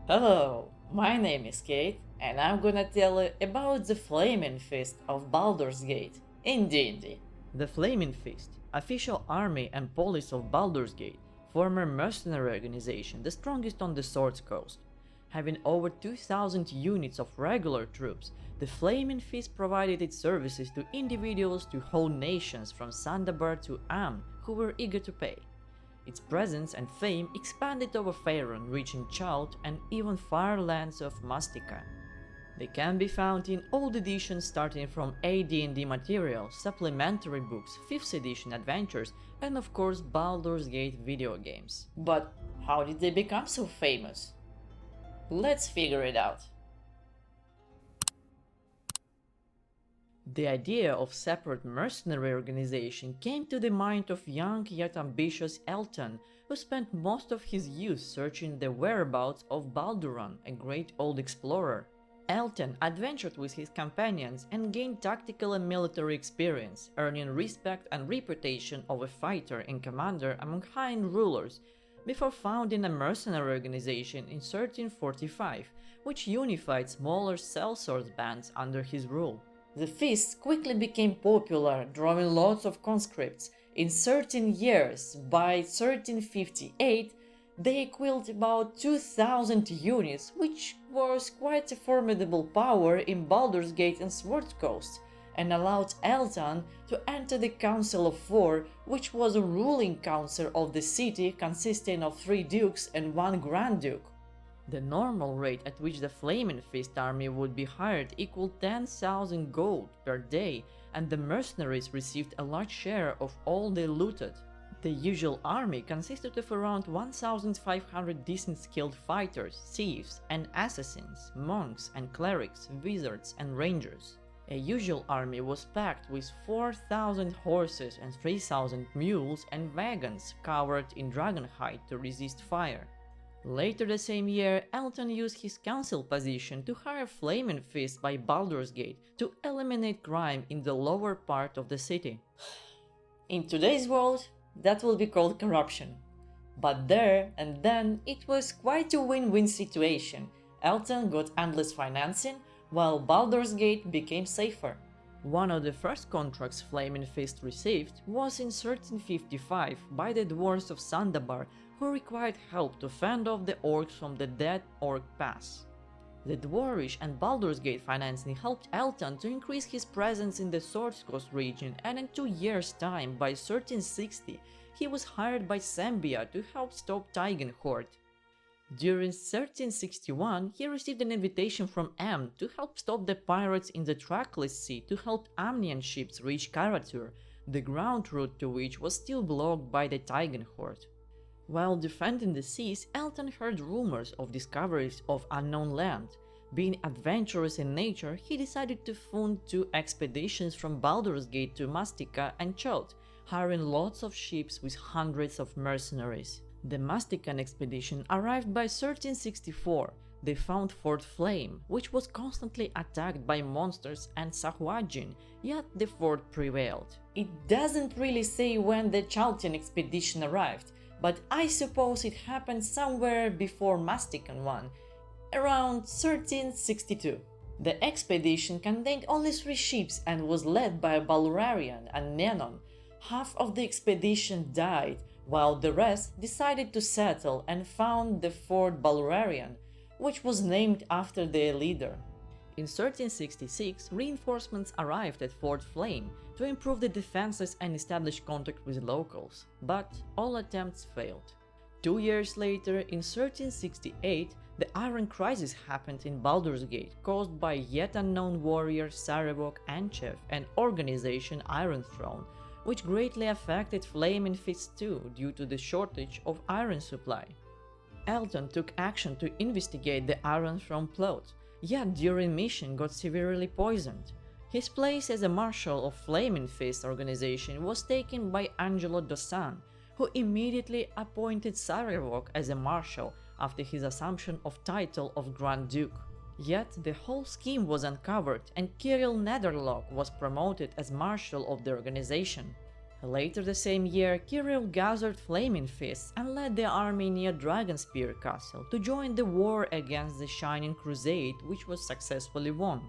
Hello, my name is Kate, and I'm gonna tell you about the Flaming Fist of Baldur's Gate in D&D. The Flaming Fist, official army and police of Baldur's Gate, former mercenary organization, the strongest on the Sword Coast. Having over 2,000 units of regular troops, the Flaming Fist provided its services to individuals to whole nations from Sundabar to Amn who were eager to pay. Its presence and fame expanded over Faerun, reaching Chult and even far lands of Maztika. They can be found in old editions starting from AD&D material, supplementary books, 5th edition adventures, and of course Baldur's Gate video games. But how did they become so famous? Let's figure it out. The idea of separate mercenary organization came to the mind of young yet ambitious Eltan, who spent most of his youth searching the whereabouts of Baldur, a great old explorer. Eltan adventured with his companions and gained tactical and military experience, earning respect and reputation of a fighter and commander among high-end rulers, before founding a mercenary organization in 1345, which unified smaller sellsword bands under his rule. The Fist quickly became popular, drawing lots of conscripts. In certain years, by 1358, they equaled about 2,000 units, which was quite a formidable power in Baldur's Gate and Sword Coast, and allowed Eltan to enter the Council of Four, which was a ruling council of the city consisting of 3 dukes and 1 grand duke. The normal rate at which the Flaming Fist army would be hired equaled 10,000 gold per day, and the mercenaries received a large share of all they looted. The usual army consisted of around 1,500 decent skilled fighters, thieves and assassins, monks and clerics, wizards and rangers. A usual army was packed with 4,000 horses and 3,000 mules and wagons covered in dragonhide to resist fire. Later the same year, Eltan used his council position to hire Flaming Fist by Baldur's Gate to eliminate crime in the lower part of the city. In today's world, that will be called corruption. But there and then, it was quite a win-win situation. Eltan got endless financing, while Baldur's Gate became safer. One of the first contracts Flaming Fist received was in 1355 by the dwarves of Sundabar, who required help to fend off the orcs from the Dead Orc Pass. The dwarvish and Baldur's Gate financing helped Eltan to increase his presence in the Sword Coast region, and in 2 years' time, by 1360, he was hired by Sambia to help stop Taigen Horde. During 1361, he received an invitation from Amn to help stop the pirates in the Trackless Sea to help Amnian ships reach Karatur, the ground route to which was still blocked by the Taigen Horde. While defending the seas, Eltan heard rumors of discoveries of unknown land. Being adventurous in nature, he decided to fund 2 expeditions from Baldur's Gate to Maztika and Chult, hiring lots of ships with hundreds of mercenaries. The Maztikan expedition arrived by 1364. They found Fort Flame, which was constantly attacked by monsters and Sahuagin, yet the fort prevailed. It doesn't really say when the Chultian expedition arrived, but I suppose it happened somewhere before Maztikan one, around 1362. The expedition contained only 3 ships and was led by a Balurian and Nenon. Half of the expedition died, while the rest decided to settle and found the Fort Balurian, which was named after their leader. In 1366, reinforcements arrived at Fort Flame to improve the defenses and establish contact with locals, but all attempts failed. 2 years later, in 1368, the Iron Crisis happened in Baldur's Gate, caused by yet unknown warrior Sarevok Anchev and organization Iron Throne, which greatly affected Flaming Fist too due to the shortage of iron supply. Eltan took action to investigate the Iron Throne plot, yet during mission got severely poisoned. His place as a marshal of Flaming Fist organization was taken by Angelo Dosan, who immediately appointed Sarevok as a marshal after his assumption of title of Grand Duke. Yet the whole scheme was uncovered and Kirill Netherlock was promoted as marshal of the organization. Later the same year, Kirill gathered Flaming Fists and led the army near Dragonspear Castle to join the war against the Shining Crusade, which was successfully won.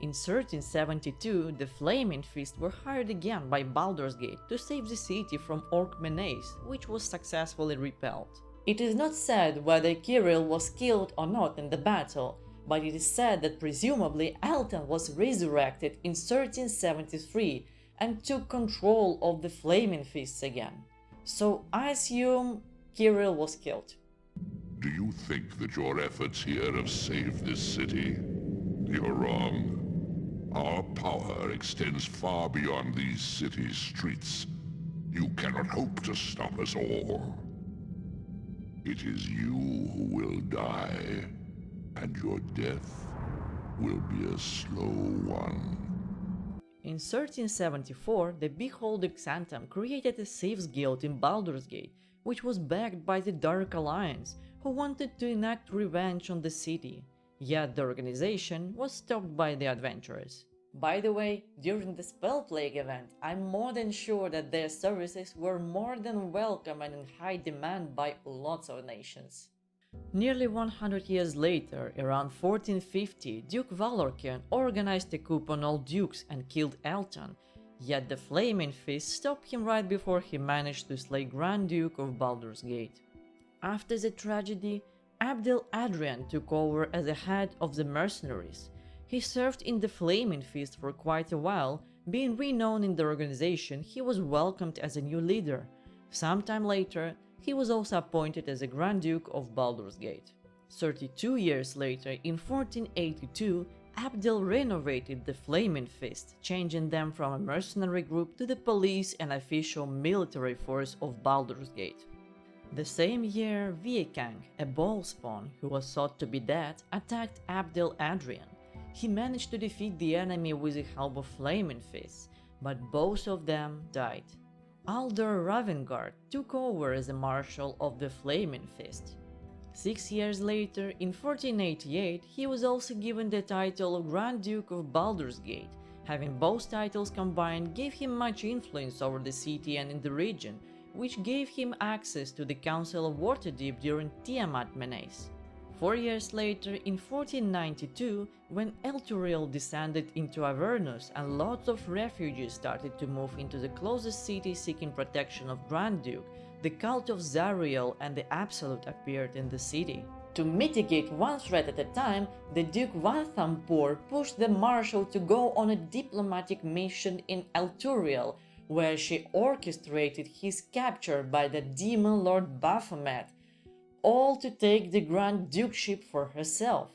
In 1372, the Flaming Fists were hired again by Baldur's Gate to save the city from orc menace, which was successfully repelled. It is not said whether Kirill was killed or not in the battle, but it is said that presumably Eltan was resurrected in 1373 and took control of the Flaming Fists again. So I assume Kirill was killed. Do you think that your efforts here have saved this city? You're wrong. Our power extends far beyond these city's streets. You cannot hope to stop us all. It is you who will die, and your death will be a slow one. In 1374, the Beholder Xantham created a Thieves Guild in Baldur's Gate, which was backed by the Dark Alliance, who wanted to enact revenge on the city. Yet the organization was stopped by the adventurers. By the way, during the Spell Plague event, I'm more than sure that their services were more than welcome and in high demand by lots of nations. Nearly 100 years later, around 1450, Duke Valorkian organized a coup on all dukes and killed Eltan, yet the Flaming Fist stopped him right before he managed to slay Grand Duke of Baldur's Gate. After the tragedy, Abdel Adrian took over as the head of the mercenaries. He served in the Flaming Fist for quite a while. Being renowned in the organization, he was welcomed as a new leader. Sometime later, he was also appointed as a Grand Duke of Baldur's Gate. 32 years later, in 1482, Abdel renovated the Flaming Fist, changing them from a mercenary group to the police and official military force of Baldur's Gate. The same year, Viekang, a ballspawn who was thought to be dead, attacked Abdel Adrian. He managed to defeat the enemy with the help of Flaming Fists, but both of them died. Alder Ravengard took over as a marshal of the Flaming Fist. 6 years later, in 1488, he was also given the title of Grand Duke of Baldur's Gate. Having both titles combined gave him much influence over the city and in the region, which gave him access to the Council of Waterdeep during Tiamat Menace. 4 years later, in 1492, when Elturiel descended into Avernus and lots of refugees started to move into the closest city seeking protection of Grand Duke, the cult of Zariel and the Absolute appeared in the city. To mitigate one threat at a time, the Duke Vanthampur pushed the Marshal to go on a diplomatic mission in Elturiel, where she orchestrated his capture by the demon lord Baphomet, all to take the Grand Dukeship for herself.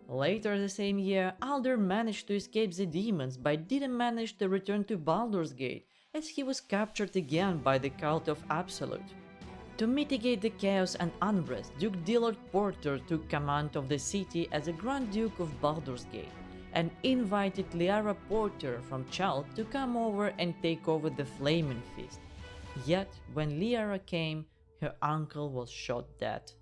Later the same year, Alder managed to escape the demons but didn't manage to return to Baldur's Gate, as he was captured again by the cult of Absolute. To mitigate the chaos and unrest, Duke Dillard Porter took command of the city as a Grand Duke of Baldur's Gate, and invited Liara Porter from Chult to come over and take over the Flaming Fist. Yet, when Liara came, her uncle was shot dead.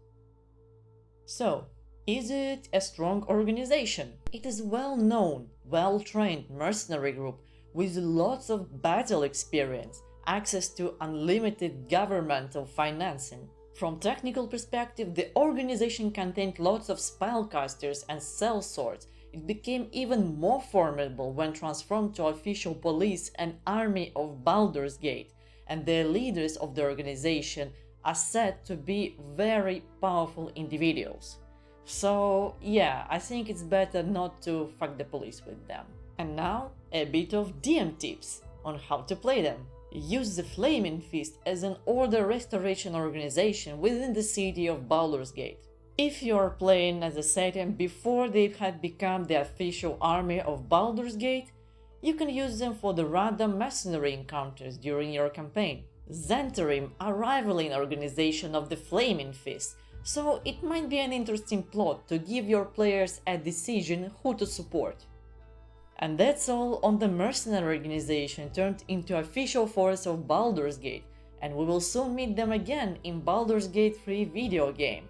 So, is it a strong organization? It is well-known, well-trained mercenary group with lots of battle experience, access to unlimited governmental financing. From technical perspective, the organization contained lots of spellcasters and sellswords. It became even more formidable when transformed to official police and army of Baldur's Gate, and the leaders of the organization are said to be very powerful individuals. So yeah, I think it's better not to fuck the police with them. And now, a bit of DM tips on how to play them. Use the Flaming Fist as an order restoration organization within the city of Baldur's Gate. If you are playing as a Satan before they had become the official army of Baldur's Gate, you can use them for the random mercenary encounters during your campaign. Zentarim are rivaling organization of the Flaming Fist, so it might be an interesting plot to give your players a decision who to support. And that's all on the mercenary organization turned into official force of Baldur's Gate, and we will soon meet them again in Baldur's Gate 3 video game.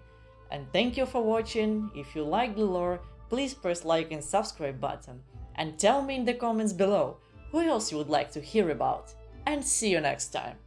And thank you for watching. If you like the lore, please press like and subscribe button, and tell me in the comments below who else you would like to hear about. and see you next time.